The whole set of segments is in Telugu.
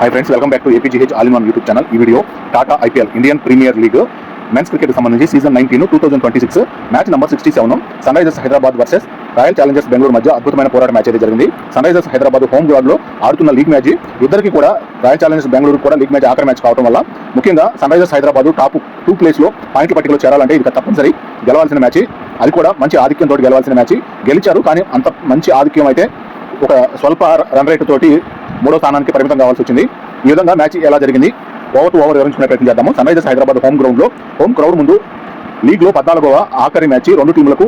Hi friends, welcome back to APGH All-in-One YouTube channel. ఈ video Tata IPL Indian premier league men's cricket సంబంధించి season 19 2026 match number 67 Sunrisers Hyderabad versus Royal Challengers Bengaluru మధ్య అద్భుతమైన పోరాట మ్యాచ్ అయితే జరిగింది. Sunrisers Hyderabad home ground లో ఆడుతున్న లీగ్ మ్యాచ్ ఇద్దరికి కూడా రాయల్ ఛాలెంజర్స్ బెంగళూరు కూడా లీగ్ మ్యాచ్ ఆఖరి మ్యాచ్ కావడం వల్ల ముఖ్యంగా Sunrisers Hyderabad top 2 place లో పాయింట్ల పట్టికలో చేరాలంటే ఇది తప్పనిసరి గెలవాల్సిన మ్యాచ్. అది కూడా మంచి ఆధిక్యంతో గెలవాల్సిన మ్యాచ్. గెలిచారు, కానీ అంత మంచి ఆధిక్యం అయితే ఒక స్వల్ప రన్ రేట్ తోటి మూడో స్థానానికి పరిమితం కావాల్సి వచ్చింది. ఈ విధంగా మ్యాచ్ ఎలా జరిగింది ఓవర్ టు ఓవర్ వివరించుకునే ప్రయత్నం చేద్దాము. Sunrisers Hyderabad home crowd ముందు లీగ్ లో 14వ ఆఖరి మ్యాచ్ రెండు టీంలకు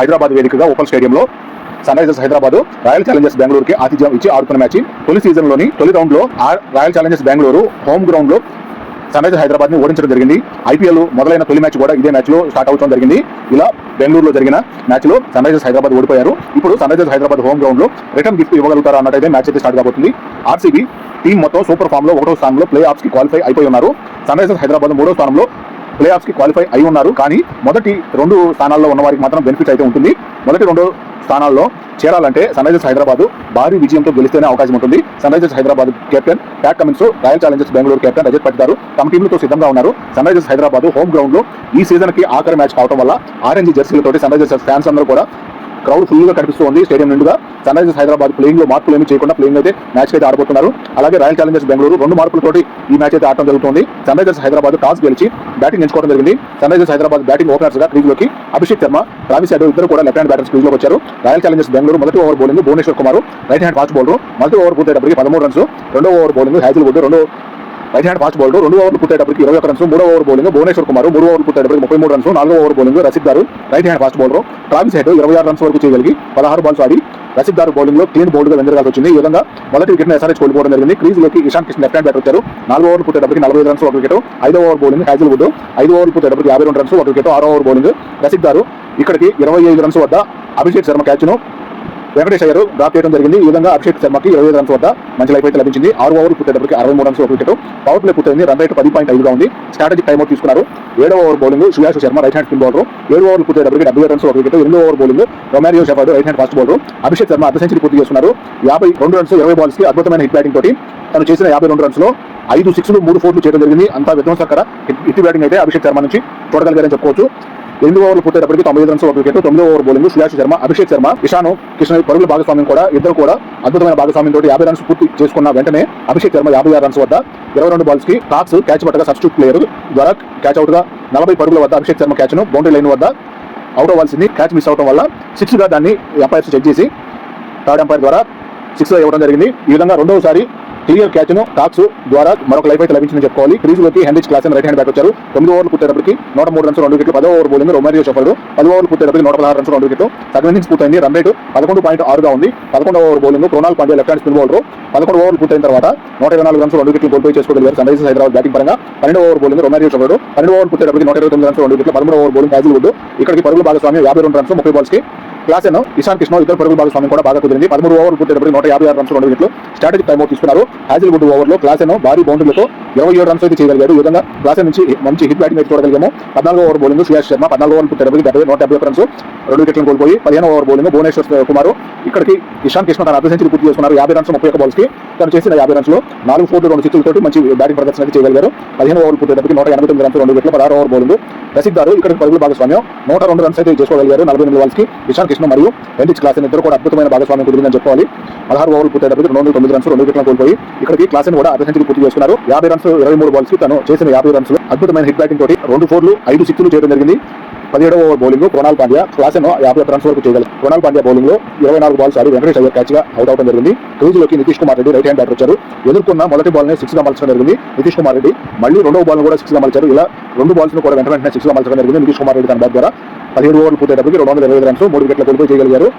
హైదరాబాద్ వేదికగా ఓపెన్ స్టేడియంలో Sunrisers Hyderabad royal challengers బెంగళూరుకి ఆతిథ్యం ఇచ్చి ఆడుతున్న మ్యాచ్. తొలి సీజన్ లోని తొలి రౌండ్ లో royal Challengers Bengaluru home ground లో సన్ రైజర్స్ హైదరాబాద్ ని ఓడించడం జరిగింది. ఐపీఎల్ మొదలైన తొలి మ్యాచ్ కూడా ఇదే మ్యాచ్ లో స్టార్ట్ అవడం జరిగింది. ఇలా బెంగళూరులో జరిగిన మ్యాచ్ లో సన్ రైజర్స్ హైదరాబాద్ ఓడిపోయారు. ఇప్పుడు Sunrisers Hyderabad home ground లో రిటర్న్ గిఫ్ట్ ఇవ్వగలుగుతారా అన్నట్టయితే మ్యాచ్ అయితే స్టార్ట్ కాబోతుంది. ఆర్సీబీ టీం మొత్తం సూపర్ ఫామ్ లో 1వ స్థానంలో ప్లే ఆఫ్స్ కి క్వాలిఫై అయిపోయి ఉన్నారు. సన్ రైజర్స్ హైదరాబాద్ 3వ స్థానంలో ప్లే ఆఫ్స్ కి క్వాలిఫై అయి ఉన్నారు. కానీ మొదటి 2 స్థానాల్లో ఉన్న వారికి మాత్రం బెనిఫిట్ అయితే ఉంటుంది. మొదటి 2 స్థానాల్లో చేరాలంటే సన్ రైజర్స్ హైదరాబాద్ భారీ విజయంతో గెలిస్తేనే అవకాశం ఉంటుంది. Sunrisers Hyderabad captain Pat Cummins, royal Challengers Bengaluru captain Rajat Patidar తమ టీంలతో సిద్ధంగా ఉన్నారు. Sunrisers Hyderabad home ground లో ఈ సీజన్ కి ఆఖరి మ్యాచ్ కావడం వల్ల ఆరెంజ్ జెర్సీలతోటి సన్ రైజర్స్ ఫ్యాన్స్ అందరూ కూడా క్రౌడ్ ఫుల్ గా కనిపిస్తుంది స్టేడియం నిండుగా. సన్ రైజర్స్ హైదరాబాద్ ప్లేయింగ్ లో మార్పులు ఏమీ చేయకుండా ప్లేయింగ్ అయితే మ్యాచ్ అయితే ఆడబోతున్నారు. అలాగే రాయల్ ఛాలెంజర్స్ బెంగళూరు 2 మార్పులతోటి ఈ మ్యాచ్ అయితే ఆడటం జరుగుతుంది. సన్ రైజర్స్ హైదరాబాద్ టాస్ గెలిచి బ్యాటింగ్ ఎంచుకోవడం జరిగింది. Sunrisers Hyderabad batting openers గా క్రీజ్ లోకి అభిషేక్ శర్మ, ట్రావిస్ హెడ్ ఇద్దరు కూడా లెఫ్ట్ హ్యాండ్ బ్యాటర్స్ క్రీజ్ లోకి వచ్చారు. రాయల్ ఛాలెంజర్స్ బెంగళూరు మొదటి over bowling Bhuvneshwar Kumar right hand fast bowler, మొదటి ఓవర్ పూర్తయ్యేటప్పటికి 13 రన్స్. రెండో over bowling Hazlewood right hand fast bowler 2 ఓవర్లు పూర్తయ్యేటప్పటికి 21 రన్స్. 3వ ఓవర్ బౌలింగ్ భువనేశ్వర్ కుమార్ 3 ఓవర్లు పూర్తయ్యేటప్పటికి 33 రన్స్. 4వ over bowling Rasikh Dar right hand fast bowler, Travis Head 26 runs వరకు చేయగలిగి 16 బాల్స్ ఆడి రసిక్ దారు బౌలింగ్ లో క్లీన్ బౌల్డ్ గా వెందరగాల్సి వచ్చింది. ఈ విధంగా మొదటి వికెట్ ఎస్ఆర్హెచ్ కోల్పోవడం జరిగింది. క్రీజ్ లోకి Ishan Kishan left hand batter వచ్చారు. 4 ఓవర్లు పూర్తయ్యేటప్పటికి 45 రన్స్ 1 వికెట్. 5వ ఓవర్ బౌలింగ్ హ్యాజిల్వుడ్ 5 ఓవర్లు పూర్తయ్యేటప్పటికి 52 రన్స్ 1 వికెట్. 6వ ఓవర్ బౌలింగ్ రసిక్ దారు ఇక్కడికి 25 రన్స్ వద్ద అభిషేక్ శర్మ క్యాచ్ ను వెంకటేష్ అయ్యర్ డ్రాప్ చేయడం జరిగింది. ఈ విధంగా అభిషేక్ శర్మకి 25 రన్స్ వద్ద మంచి లైఫ్ అయితే లభించింది. 6 ఓవర్లు పూర్తయ్యేటప్పటికి 63 రన్స్ 1 వికెట్. పవర్ ప్లే పూర్తయింది. రన్ రేట్ 10.5 గా ఉంది. స్ట్రాటజిక్ టైమ్అవుట్ తీసుకున్నారు. 7వ over bowling Suyash Sharma right hand spin bowler 7 ఓవర్లు పూర్తయ్యేటప్పటికి 77 రన్స్ 1 వికెట్. 8వ over bowling Romario shepherd right hand fast bowler. Abhishek Sharma అర్ధ సెంచరీ పూర్తి చేస్తున్నారు. 52 రన్స్ 20 బాల్స్ కి అద్భుతమైన హిట్ బ్యాటింగ్ తోటి తను చేసిన 52 రన్స్ లో 5 సిక్స్లు 3 ఫోర్లు చేయడం జరిగింది. అంతా విధ్వంసకర హిట్ బ్యాటింగ్ అయితే అభిషేక్ శర్మ నుంచి చూడగలిగారని చెప్పుకోవచ్చు. 8 ఓవర్లు పూర్తయ్యేటప్పటికి 95 రన్స్ 1 వికెట్. 9వ ఓవర్ బౌలింగ్ సుయాష్ శర్మ, అభిషేక్ శర్మ, ఇషాన్ కిషన్ పరుగుల భాగస్వామ్యం కూడా ఇద్దరు కూడా అద్భుతమైన భాగస్వామ్యంతో 50 రన్స్ పూర్తి చేసుకున్న వెంటనే అభిషేక్ శర్మ 56 రన్స్ వద్ద 22 బాల్స్ కి టాక్స్ క్యాచ్ పట్టగా సబ్స్టిట్యూట్ ప్లేయర్ ద్వారా క్యాచ్ అవుట్ గా 40 పరుగుల వద్ద అభిషేక్ శర్మ క్యాచ్ ను బౌండరీ లైన్ వద్ద అవుట్ అవ్వాల్సింది. క్యాచ్ మిస్ అవడం వల్ల 6 గా దాన్ని ఎంపైర్స్ చెక్ చేసి థర్డ్ ఎంపైర్ ద్వారా 6 గా ఇవ్వడం జరిగింది. ఈ విధంగా రెండవసారి క్లియర్ క్యాచ్ ను టాక్స్ ద్వారా మరొక లైఫ్ అయితే లభించిందని చెప్పుకోవాలి. క్రీజ్ లోకి Heinrich Klaasen right hand bat వచ్చారు. 9 ఓవర్లు పూర్తయ్యేటప్పటికి 103 రన్స్ 2 వికెట్లు. 10వ ఓవర్ బౌలింగ్ రొమారియో షెఫర్డ్ 10 ఓవర్లు పూర్తయ్యేటప్పటికి 116 రన్స్ 2 వికెట్లు. సగం ఇన్నింగ్స్ పూర్తయింది. రన్ రేట్ 11.6 గా ఉంది. 11వ over bowling Krunal Pandya left hand spin bowler 11 ఓవర్లు పూర్తయిన తర్వాత 124 రన్స్ 2 వికెట్లు కోల్పోయి చేసుకోగలిగారు సన్ రైజర్స్ హైదరాబాద్ బ్యాటింగ్ పరంగా. 12వ ఓవర్ బౌలింగ్ రొమారియో షెఫర్డ్ 12 ఓవర్లు పూర్తయ్యేటప్పటికి 129 రన్స్ 2 వికెట్లు. 13వ ఓవర్ బౌలింగ్ హ్యాజిల్వుడ్ ఇక్కడికి పరుగుల భాగస్వామ్యం 52 రన్స్ 30 బాల్స్ కి. క్లాసెన్ ఇషాన్ కిషన్ ఇద్దరు పరుగుల భాగస్వామ్యం కూడా బాగా కుదిరింది. 13 ఓవర్లు పూర్తయ్యేటప్పటికి 156 రన్స్ 2 వికెట్లు. స్ట్రాటజిక్ టైమ్అవుట్ తీసుకున్నారు. హ్యాజిల్వుడ్ ఓవర్లో క్లాసెన్ భారీ బౌండరీలతో 27 రన్స్ అయితే చేయగలిగారు. ఈ విధంగా క్లాసెన్ నుంచి మంచి హిట్ బ్యాటింగ్ అయితే చూడగలిగాము. 14వ ఓవర్ బౌలింగ్ సుయాష్ శర్మ 14 ఓవర్లు పూర్తయ్యేటప్పటికి 151 రన్స్ 2 వికెట్లను కోల్పోయి 15వ ఓవర్ బౌలింగ్ భువనేశ్వర్ కుమార్ ఇక్కడికి ఇషాన్ కిషన్ తన అర్ధ సెంచరీ పూర్తి చేసుకున్నారు. 50 రన్స్ 31 బాల్స్ కి తను చేసిన 50 రన్స్ లో 4 ఫోర్లు 2 సిక్స్లతో మంచి బ్యాటింగ్ ప్రదర్శన అయితే చేయగలిగారు. 15వ ఓవర్ పూర్తయ్యేటప్పటికి 189 రన్స్ 2 వికెట్లు. 16వ ఓవర్ బౌలింగ్ రసిక్ దారు ఇక్కడికి పరుగుల భాగస్వామ్యం 102 రన్స్ అయితే చేసుకోగలిగారు. 48 బాల్స్ కి ఇషాన్ కిషన్ మరియు హెన్రిచ్ క్లాసెన్ ఇద్దరు కూడా అద్భుతమైన భాగస్వామ్యం కుదిరిందని చెప్పుకోవాలి. 16 ఓవర్లు పూర్తయ్యేటప్పటికి 209 రన్స్ 2 వికెట్లను కోల్పోయి ఇక్కడికి క్లాసెన్ కూడా అర్ధ సెంచరీ పూర్తి చేసుకున్నారు. 50 రన్స్ 23 బాల్స్ కి తను చేసిన 50 రన్స్ లో అద్భుతమైన హిట్ బ్యాటింగ్ తోటి 2 ఫోర్లు 5 సిక్స్లు చేయడం జరిగింది. 17వ over bowling Krunal Pandya Klaasen 51 runs వరకు చేయగలరు. కృణాల్ పాండ్యా బౌలింగ్ లో 24 బాల్స్ ఆడి వెంకటేష్ అయ్యర్ క్యాచ్ గా అవుట్ అవడం జరిగింది. క్రీజ్ లోకి Nitish Kumar Reddy right hand batter వచ్చారు. ఎదుర్కొన్న మొదటి బాల్ ని 6 గా మలచడం జరిగింది నితీష్ కుమార్ రెడ్డి. మళ్ళీ రెండవ బాల్ కూడా 6 గా మలిచారు. ఇలా 2 బాల్స్ ను కూడా వెంటనే 6 గా మలచడం జరిగింది నితీష్ కుమార్ రెడ్డి తన బ్యాట్ ద్వారా. 17 ఓవర్లు పూర్తయ్యేటప్పటికి 225 రన్స్ 3 వికెట్ల కోల్పోయి చేయగలిగారు.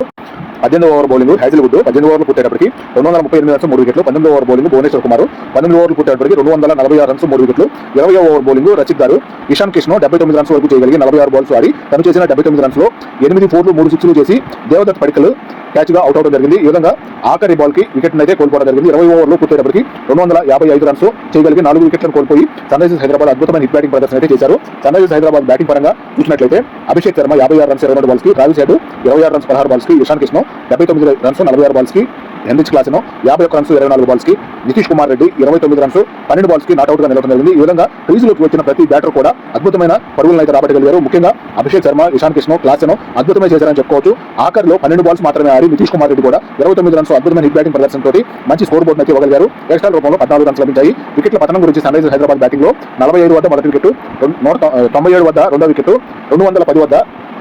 18వ ఓవర్ బౌలింగ్ హ్యాజిల్వుడ్ 18 ఓవర్లు పూర్తయ్యేటప్పటికి 238 రన్స్ 3 వికెట్లు. 19వ ఓవర్ బౌలింగ్ భువనేశ్వర్ కుమార్ 18 ఓవర్లు పూర్తయ్యేటప్పటికి 246 రన్స్ 3 వికెట్లు. 20వ ఓవర్ బౌలింగ్ రసిక్ దారు ఇషాన్ కిషన్ 79 రన్స్ వరకు చేయగలిగి 46 బాల్స్ ఆడి తను చేసిన 79 రన్స్ లో 8 ఫోర్లు 3 సిక్స్లు చేసి దేవదత్ పడికల్ క్యాచ్ గా అవుట్ అవడం జరిగింది. ఈ విధంగా ఆఖరి బాల్ కి వికెట్ అయితే కోల్పోవడం జరిగింది. 20 ఓవర్లు పూర్తయ్యేటప్పటికి 255 రన్స్ చేయగలిగి 4 వికెట్లను కోల్పోయి సన్ రైజర్స్ హైదరాబాద్ అద్భుతమైన హిట్ బ్యాటింగ్ ప్రదర్శన అయితే చేశారు. సన్ రైజర్స్ హైదరాబాద్ బ్యాటింగ్ పరంగా చూసినట్లయితే అభిషేక్ శర్మ 56 రన్స్ 22 బాల్స్ కి, ట్రావిస్ హెడ్ 26 రన్స్ 16 బాల్స్ కి, ఇషాన్ కిషన్ 79 రన్స్ 46 బాల్స్ కి, హెన్రిచ్ క్లాసెన్ 51 రన్స్ 24 బాల్స్ కి, నితీష్ కుమార్ రెడ్డి 29 రన్స్ 12 బాల్స్ కి నాట్అవుట్ గా నిలవడం జరిగింది. ఈ విధంగా క్రీజులోకి వచ్చిన ప్రతి బ్యాటర్ కూడా అద్భుతమైన పరుగులను అయితే రాబట్టగలిగారు. ముఖ్యంగా అభిషేక్ శర్మ, ఇషాన్ కిషన్, క్లాసెన్ అద్భుతమే చేశారని చెప్పుకోవచ్చు. ఆఖరిలో 12 బాల్స్ మాత్రమే ఆడి నితీష్ కుమార్ రెడ్డి కూడా 29 రన్స్ అద్భుతమైన హిట్ బ్యాటింగ్ ప్రదర్శనతో మంచి స్కోర్ బోర్డు అయితే ఇవ్వగలిగారు. ఎక్స్ట్రా రూపంలో 14 రన్స్ లభించాయి. వికెట్ల పతనం గురించి సన్ రైజర్స్ హైదరాబాద్ బ్యాటింగ్ లో 45 వద్ద మొదటి వికెట్, 197 వద్ద రెండో వికెట్, 210 వద్ద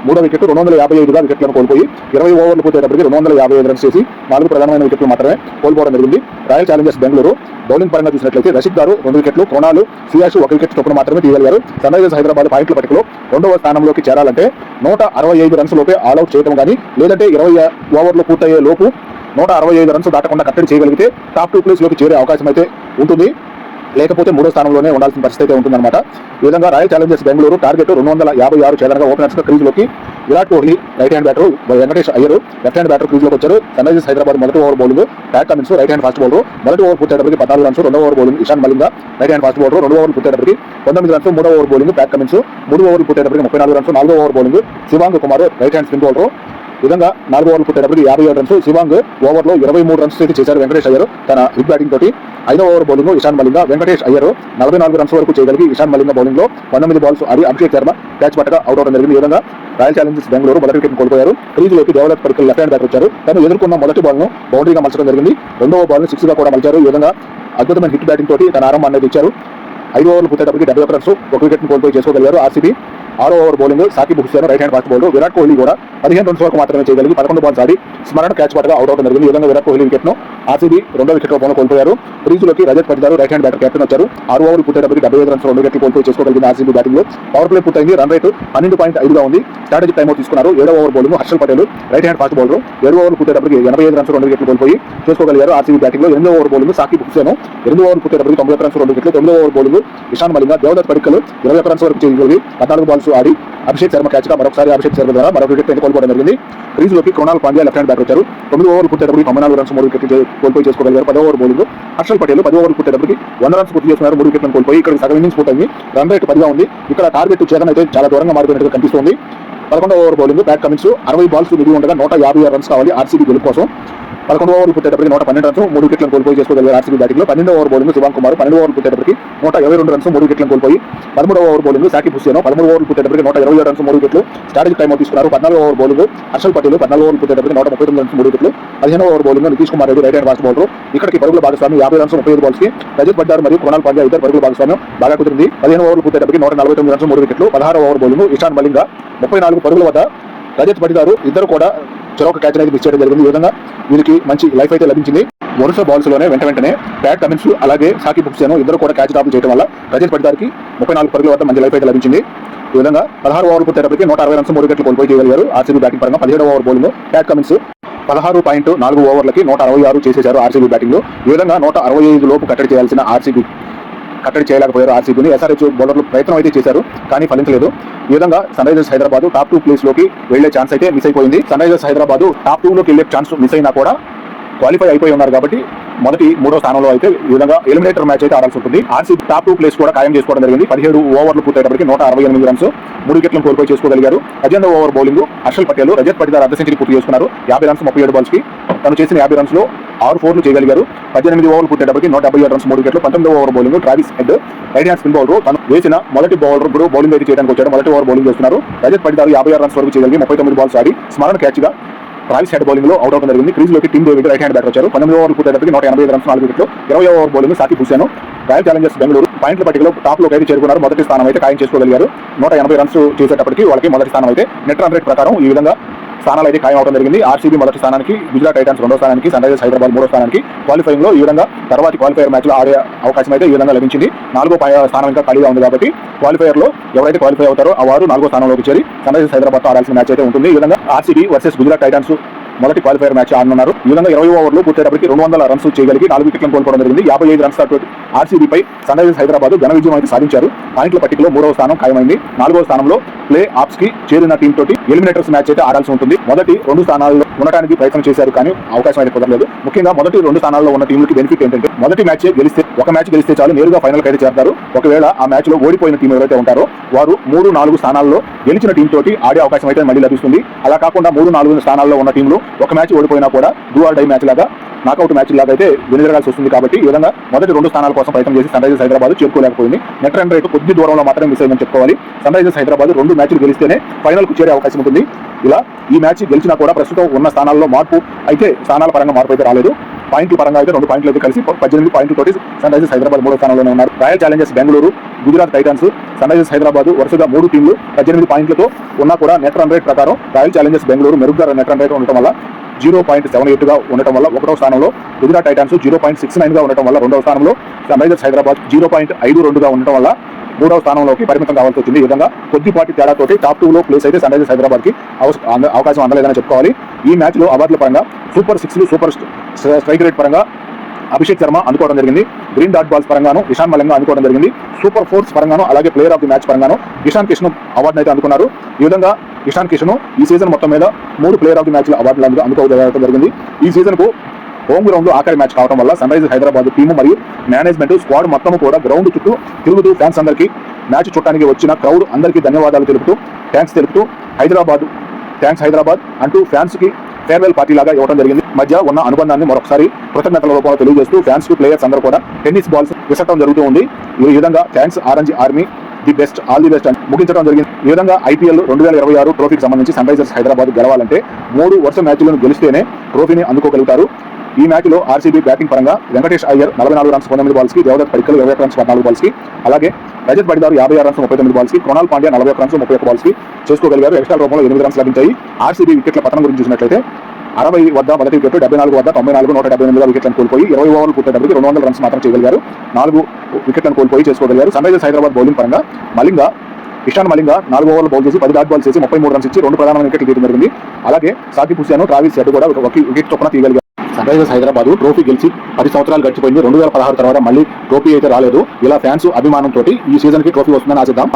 మూడో వికెట్, 255గా వికెట్లను కోల్పోయి 20 ఓవర్లు పూర్తయ్యేటప్పటికి 255 రన్స్ చేసి 4 ప్రధానమైన వికెట్లు మాత్రమే కోల్పోవడం జరిగింది. రాయల్ ఛాలెంజర్స్ బెంగళూరు బౌలింగ్ పరంగా చూసినట్లయితే రషీద్ గారు 2 వికెట్లు, క్రోనాలు, సియాషు 1 వికెట్ చొప్పున మాత్రమే తీయగలిగారు. సన్ రైజర్స్ హైదరాబాద్ పాయింట్ల పట్టికలో 2వ స్థానంలోకి చేరాలంటే 165 రన్స్ లోపే ఆల్అౌట్ చేయడం కానీ, లేదంటే 20 ఓవర్లు పూర్తయ్యే లోపు 165 రన్స్ దాటకుండా కట్టడి చేయగలిగితే టాప్ 2 ప్లేస్ లోకి చేరే అవకాశం అయితే ఉంటుంది. లేకపోతే 3వ స్థానంలోనే ఉండాల్సిన పరిస్థితి అయితే ఉంటుందన్నమాట. ఈ విధంగా రాయల్ ఛాలెంజర్స్ బెంగళూరు టార్గెట్ 256 చేదనగా ఓపెనర్స్ క్రీజ్లోకి Virat Kohli right hand batter, Venkatesh Iyer left hand batter క్రీజ్లోకి వచ్చారు. సన్ రైజర్స్ హైదరాబాద్ మొదటి over bowling Pat Cummins right hand fast bowler, మొదటి ఓవర్ పూర్తయ్యేటప్పటికి 14 రన్స్, రెండో over bowling Ishan Malinga right hand fast bowler 2 ఓవర్లు పూర్తయ్యేటప్పటికి 19 రన్స్, మూడో ఓవర్ బౌలింగ్ ప్యాట్ కమిన్స్ 3 ఓవర్లు పూర్తయ్యేటప్పటికి 34 రన్స్, 4వ over bowling Shivang Kumar right hand spin bowler. ఈ విధంగా 4 ఓవర్లు పూర్తయ్యేటప్పటికి 57 రన్స్, శివాంగ్ ఓవర్లో 23 రన్స్ అయితే చేశారు. వెంకటేష్ అయ్యర్ తన హిట్ బ్యాటింగ్ తోటి 5వ over bowling Ishan Malinga, Venkatesh Iyer 44 runs వరకు చేయగలిగి ఇషాన్ మలింగ బౌలింగ్ లో 19 బాల్స్ ఆడి అభిషేక్ శర్మ క్యాచ్ పట్టగా అవుట్ అవడం జరిగింది. ఈ విధంగా రాయల్ ఛాలెంజర్స్ బెంగళూరు మొదటి వికెట్ కోల్పోయారు. క్రీజులోకి Devdutt Padikkal left hand batter వచ్చారు. తను ఎదుర్కొన్న మొదటి బాల్ ను బౌండరీగా మలచడం జరిగింది. రెండవ బాల్ ను 6 గా కూడా మలిచారు. ఈ విధంగా అద్భుతమైన హిట్ బ్యాటింగ్ తోటి తన ఆరంభం అనేది ఇచ్చారు. 5 ఓవర్లు పూర్తయ్యేటప్పటికి 71 రన్స్, 1 వికెట్ ను కోల్పోయి చేసుకోగలిగారు ఆర్సీబీ. 6వ over bowling Saqib Hussain right hand fast bowler, Virat Kohli కూడా 15 రన్స్ వరకు మాత్రమే చేయగలిగి 11 బాల్స్ ఆడి స్మరణ క్యాచ్ పట్టగా అవుట్ అవడం జరిగింది. ఈ విధంగా విరాట్ కోహ్లీ వికెట్ ను ఆర్సీబీ రెండో వికెట్ రూపంలో కోల్పోయారు. క్రీజులోకి Rajat Patidar right hand batter captain వచ్చారు. 6 ఓవర్లు పూర్తయ్యేటప్పటికి 75 రన్స్ 2 వికెట్లు కోల్పోయి చేసుకోగలిగింది ఆర్సీబీ బ్యాటింగ్ లో. పవర్ ప్లే పూర్తయింది. రన్ రేట్ 12.5గా ఉంది. స్ట్రాటజిక్ టైమ్అవుట్ తీసుకున్నారు. 7వ over bowling Harshal Patel right hand fast bowler 7 ఓవర్లు పూర్తయ్యేటప్పటికి 85 రన్స్ 2 వికెట్లు కోల్పోయి చేసుకోగలిగారు ఆర్సీబీ బ్యాటింగ్ లో. 8వ ఓవర్ బౌలింగ్ సాకిబ్ హుస్సేన్ 8 ఓవర్లు పూర్తయ్యేటప్పటికి 91 రన్స్ 2 వికెట్లు. 9వ over bowling Ishan Malinga Devdutt Padikkal 21 runs వరకు చేయగలిగి 14 బాల్స్ ఆడి అభిషేక్ శర్మ క్యాచ్ గా మరొకసారి అభిషేక్ శర్మ ద్వారా మరొక వికెట్ అయితే కోల్పోవడం జరిగింది. క్రీజులోకి క్రోనాల్ పాండ్యా లెఫ్ట్ హ్యాండ్ బ్యాటర్ వచ్చారు. 9 ఓవర్లు పూర్తయ్యేటప్పటికి 94 రన్స్ 3 వికెట్లు కోల్పోయి చేసుకోగలిగారు. 10వ ఓవర్ బౌలింగ్ హర్షల్ పటేల్ 10 ఓవర్లు పూర్తయ్యేటప్పటికి 100 రన్స్ పూర్తి చేస్తున్నారు. 3 వికెట్లను కోల్పోయి ఇక్కడ సగం ఇన్నింగ్స్ పూర్తయింది. రన్ రేట్ 10గా ఉంది. ఇక్కడ టార్గెట్ చేదన అయితే చాలా దూరంగా మారిపోయినట్టుగా కనిపిస్తుంది. 11వ over bowling Pat Cummins 60 balls మిగిలి ఉండగా 156 రన్స్ కావాలి ఆర్సీబీ గెలుపు కోసం. 11వ ఓవర్ పూర్తయ్యేటప్పటికి 112 రన్స్ 3 వికెట్లను కోల్పోయి చేసుకోగలిగారు ఆర్సీబీ బ్యాటింగ్ లో. 12వ ఓవర్ బౌలింగ్ శివాంగ్ కుమార్ 12 ఓవర్లు పూర్తయ్యేటప్పటికి 122 రన్స్ 3 వికెట్లను కోల్పోయి 13వ ఓవర్ బౌలింగ్ సాకిబ్ హుస్సేన్ 13 ఓవర్లు పూర్తయ్యేటప్పటికి 127 రన్స్ 3 వికెట్లు స్ట్రాటజిక్ టైమ్అవుట్ తీసుకున్నారు. 14వ ఓవర్ బౌలింగ్ హర్షల్ పటేల్ 14 ఓవర్లు పూర్తయ్యేటప్పటికి 139 రన్స్ 3 వికెట్లు. 15వ over bowling Nitish Kumar Reddy right hand fast bowler. ఇక్కడికి పరుగుల భాగస్వామి 50 రన్స్ 35 బాల్స్ కి రజత్ పడ్డారు మరియు క్రోనాల్ పాండ్యా ఇద్దరు పరుగుల భాగస్వామ్యం బాగా కుదిరింది. 15 ఓవర్లు పూర్తయ్యేటప్పటికి 149 రన్స్ 3 వికెట్లు. 16వ ఓవర్ బౌలింగ్ ఇషాన్ మలింగ 34 పరుగుల వద్ద రజత్ పడిదారు ఇద్దరు కూడా చెరొక క్యాచ్ అనేది మిస్ చేయడం జరిగింది. ఈ విధంగా వీరికి మంచి లైఫ్ అయితే లభించింది. వరుస బాల్స్ లోనే వెంటనే ప్యాట్ కమిన్స్ అలాగే సాకిబ్ హుస్సేన్ ఇద్దరు కూడా క్యాచ్ డ్రాప్ చేయడం వల్ల రజత్ పడిదారికి 34 పరుగుల వద్ద మంచి లైఫ్ అయితే లభించింది. ఈ విధంగా 16 ఓవర్లు పూర్తయ్యేటప్పటికి 160 రన్స్ 3 వికెట్లు కోల్పోయి చేయగలిగారు ఆర్సీబీ బ్యాటింగ్ పరంగా. 17వ ఓవర్ బౌలింగ్ ప్యాట్ కమిన్స్ 16.4 ఓవర్లకి 166 చేసేశారు ఆర్సీబీ బ్యాటింగ్ లో. ఈ విధంగా 165 లోపు కట్టడి చేయాల్సిన ఆర్సీబీ కట్టడి చేయలేకపోయారు ఆర్సీబీని. ఎస్ఆర్హెచ్ బౌలర్లు ప్రయత్నం అయితే చేశారు కానీ ఫలించలేదు. ఈ విధంగా Sunrisers Hyderabad top 2 place లోకి వెళ్లే ఛాన్స్ అయితే మిస్ అయిపోయింది. సన్ రైజర్స్ హైదరాబాద్ టాప్ 2 లోకి వెళ్లే ఛాన్స్ మిస్ అయినా కూడా క్వాలిఫై అయిపోయి ఉన్నారు కాబట్టి మొదటి 3వ స్థానంలో అయితే ఈ విధంగా ఎలిమినేటర్ మ్యాచ్ అయితే ఆడాల్సి ఉంటుంది. ఆర్సీబీ టాప్ 2 ప్లేస్ కూడా ఖాయం చేసుకోవడం జరిగింది. 17 ఓవర్లు పూర్తయ్యేటప్పటికి 168 రన్స్ 3 వికెట్లను కోల్పోయి చేసుకోగలిగారు. 18వ ఓవర్ బౌలింగ్ హర్షల్ పటేల్ రజత్ పటిదార్ అర్ధ సెంచరీ పూర్తి చేసుకున్నారు. 50 రన్స్ 37 బాల్స్ కి తను చేసిన 50 రన్స్ లో 6 4లు చేయగలిగారు. 18 ఓవర్లు పూర్తయ్యేటప్పటికి 177 రన్స్ 3 వికెట్లు. 19వ over bowling Travis Head right hand spin bowler తను వేసిన మొదటి బౌలర్ ఇప్పుడు బౌలింగ్ అయితే చేయడానికి వచ్చాడు. మొదటి ఓవర్ బౌలింగ్ చేస్తున్నారు. రజత్ పటిదార్ 56 రన్స్ వరకు చేయగలిగి 39 బాల్స్ ఆడి స్మరణ క్యాచ్ గా ట్రావిస్ హెడ్ బౌలింగ్ లో అవుట్ అవడం జరిగింది. క్రీజులోకి Tim David right hand batter వచ్చారు. 18 ఓవర్లు పూర్తయ్యేటప్పటికి 185 రన్స్ 4 వికెట్లు. 20వ over bowling Saqib Hussain Royal Challengers Bengaluru పాయింట్ల పట్టికలో టాప్ లోకి అయితే చేరుకున్నారు. మొదటి స్థానం అయితే ఖాయం చేసుకోగలిగారు. 180 రన్స్ చేసేటప్పటికి వాళ్ళకి మొదటి స్థానం అయితే నెట్ రన్ రేట్ ప్రకారం ఈ విధంగా స్థానాలు అయితే ఖాయం అవడం జరిగింది. ఆర్సీబీ మొదటి స్థానానికి, గుజరాత్ టైటన్స్ 2వ స్థానానికి, సన్ రైజర్స్ హైదరాబాద్ 3వ స్థానానికి క్వాలిఫైయింగ్ లో ఈ విధంగా తర్వాతి క్వాలిఫైయర్ మ్యాచ్ లో ఆడే అవకాశం అయితే ఈ విధంగా లభించింది. 4వ స్థానం ఇంకా ఖాళీగా ఉంది కాబట్టి క్వాలిఫైయర్ లో ఎవరైతే క్వాలిఫై అవుతారో ఆ వారు 4వ స్థానంలోకి చేరి సన్ రైజర్స్ హైదరాబాద్ తో ఆడాల్సిన మ్యాచ్ అయితే ఉంటుంది. ఈ విధంగా ఆర్సీబీ వర్సెస్ గుజరాత్ టైటన్స్ మొదటి క్వాలిఫైయర్ మ్యాచ్ ఆడనున్నారు. ఈ విధంగా 20 ఓవర్లు పూర్తయ్యేటప్పటికి 200 రన్స్ చేయగలిగి 4 వికెట్లను కోల్పోవడం జరిగింది. 55 రన్స్ తోటి ఆర్సీబీపై సన్ రైజర్స్ హైదరాబాద్ ఘన విజయం అయితే సాధించారు. పాయింట్ల పట్టికలో 3వ స్థానం ఖాయమైంది. 4వ స్థానంలో ప్లే ఆఫ్స్ కి చేరిన టీం తోటి ఎలిమినేటర్స్ మ్యాచ్ అయితే ఆడాల్సి ఉంటుంది. మొదటి 2 స్థానాల్లో ఉండడానికి ప్రయత్నం చేశారు కానీ అవకాశం అయితే కుదరలేదు. ముఖ్యంగా మొదటి 2 స్థానాల్లో ఉన్న టీంలకి బెనిఫిట్ ఏంటంటే మొదటి మ్యాచ్ గెలిస్తే ఒక మ్యాచ్ గెలిస్తే చాలు నేరుగా ఫైనల్ అయితే చేరతారు. ఒకవేళ ఆ మ్యాచ్ లో ఓడిపోయిన టీం ఎవరైతే ఉంటారో వారు 3-4 స్థానాల్లో గెలిచిన టీం తోటి ఆడే అవకాశం అయితే మళ్ళీ లభిస్తుంది. అలా కాకుండా 3-4 స్థానాల్లో ఉన్న టీంలు ఒక మ్యాచ్ ఓడిపోయినా కూడా డూ ఆర్ డై మ్యాచ్ లాగా నాకౌట్ మ్యాచ్ లాగా అయితే వెనుజరగాల్సి వస్తుంది కాబట్టి ఈ విధంగా మొదటి 2 స్థానాల కోసం ప్రయత్నం చేసి సన్ రైజర్స్ హైదరాబాద్ చేరుకోలేకపోయింది. నెట్ రన్ రేటు కొద్ది దూరంలో మాత్రమే మిస్ అయిందని చెప్పుకోవాలి. సన్ రైజర్స్ హైదరాబాద్ 2 మ్యాచ్లు గెలిస్తేనే ఫైనల్కు చేరే అవకాశం ఉంటుంది. ఇలా ఈ మ్యాచ్ గెలిచినా కూడా ప్రస్తుతం ఉన్న స్థానాల్లో మార్పు అయితే స్థానాల పరంగా మార్పు అయితే రాలేదు. పాయింట్ల పరంగా అయితే 2 పాయింట్లు అయితే కలిసి 18 పాయింట్లతోటి సన్ రైజర్స్ హైదరాబాద్ 3వ స్థానంలోనే ఉన్నారు. Royal Challengers Bengaluru, Gujarat titans, Sunrisers Hyderabad వరుసగా 3 టీంలు 18 పాయింట్లతో ఉన్నా కూడా నెట్ రన్ రేట్ ప్రకారం రాయల్ ఛాలెంజర్స్ బెంగళూరు మెరుగ్గా నెట్ రన్ రేట్ ఉండటం వల్ల 0.78 గా ఉండటం వల్ల 1వ స్థానంలో, గుజరాత్ టైటన్స్ 0.69 గా ఉండటం వల్ల 2వ స్థానంలో, సన్ రైజర్స్ హైదరాబాద్ 0.52 గా ఉండటం వల్ల 3వ స్థానంలోకి పరిమితం కావాల్సి వచ్చింది. ఈ విధంగా కొద్దిపాటి తేడాతోటి టాప్ 2లో ప్లేస్ అయితే సన్ రైజర్స్ హైదరాబాద్ కి అవకాశం అందలేదని చెప్పుకోవాలి. ఈ మ్యాచ్ లో అవార్డుల పరంగా సూపర్ 6లు, సూపర్ స్ట్రైక్ రేట్ పరంగా అభిషేక్ శర్మ అందుకోవడం జరిగింది. గ్రీన్ డాట్ బాల్స్ పరంగాను ఇషాన్ మలింగా అందుకోవడం జరిగింది. సూపర్ ఫోర్స్ పరంగాను అలాగే ప్లేయర్ ఆఫ్ ది మ్యాచ్ పరంగాను ఇషాన్ కిషన్ అవార్డును అయితే అందుకున్నారు. ఈ విధంగా ఇషాన్ కిషన్ ఈ సీజన్ మొత్తం మీద 3 ప్లేయర్ ఆఫ్ ది మ్యాచ్ అవార్డులు అందుకోవడం జరిగింది. ఈ సీజన్ కు హోమ్ గ్రౌండ్ లో ఆఖరి మ్యాచ్ కావడం వల్ల సన్ రైజర్స్ హైదరాబాద్ టీము మరియు మేనేజ్మెంట్ స్క్వాడ్ మొత్తం కూడా గ్రౌండ్ చుట్టూ తిరుగుతూ ఫ్యాన్స్ అందరికీ మ్యాచ్ చూడటానికి వచ్చిన క్రౌడ్ అందరికీ ధన్యవాదాలు తెలుపుతూ థ్యాంక్స్ హైదరాబాద్ అంటూ ఫ్యాన్స్ కి ఫేర్వెల్ పార్టీ లాగా ఇవ్వడం జరిగింది. మధ్య ఉన్న అనుబంధాన్ని మరొకసారి కృతజ్ఞతల రూపంలో తెలియజేస్తూ ఫ్యాన్స్ కు ప్లేయర్స్ అందరూ కూడా టెన్నిస్ బాల్స్ విసరడం జరుగుతూ ఉంది. ఈ విధంగా thanks orange army, the best, all the best అని ముగించడం జరిగింది. ఈ విధంగా ఐపీఎల్ 2026 ట్రోఫీకి సంబంధించి సన్ రైజర్స్ హైదరాబాద్ గెలవాలంటే 3 వరుస మ్యాచ్లను గెలిస్తేనే ట్రోఫీని అందుకోగలుగుతారు. ఈ మ్యాచ్లో ఆర్సీబీ బ్యాటింగ్ పరంగా వెంకటేష్ అయ్యర్ 44 రన్స్ 19 బాల్స్కి, దేవదత్ పడిక్కల్ 21 రన్స్ 14 బాల్స్కి, అలాగే రజత్ పడిదారు 56 రన్స్ 39 బాల్స్కి, కృణాల్ పాండ్యా 41 రన్స్ 31 బాల్స్కి చేసుకోగలిగారు. ఎక్స్ట్రా రూపంలో 8 రన్స్ లభించాయి. ఆర్సీబీ వికెట్ల పతనం గురించి చూసినట్లయితే 60 వద్ద మొదటి వికెట్, 74 వద్ద 94, 178 వికెట్లను కోల్పోయి 20 ఓవర్లు పూర్తయ్యేటప్పటికి 200 రన్స్ మాత్రం చేయగలిగారు. 4 వికెట్లను కోల్పోయి చేసుకోగలిగారు. సన్ రైజర్స్ హైదరాబాద్ బౌలింగ్ పరంగా ఇషాన్ మలింగా 4 ఓవర్లు బౌల్ చేసి 10 డాట్ బాల్స్ చేసి 33 రన్స్ ఇచ్చి 2 ప్రధానమైన వికెట్లు తీయడం జరిగింది. అలాగే సాకిబ్ హుసేన్, ట్రావిస్ హెడ్ కూడా ఒక వికెట్ చొప్పున తీయగలిగారు. సన్ రైజర్స్ హైదరాబాద్ ట్రోఫీ గెలిచి 10 సంవత్సరాలు గడిచిపోయింది. 2016 తర్వాత మళ్ళీ ట్రోఫీ అయితే రాలేదు. ఇలా ఫ్యాన్స్ అభిమానంతో ఈ సీజన్ కి ట్రోఫీ వస్తుందని ఆశిద్దాం.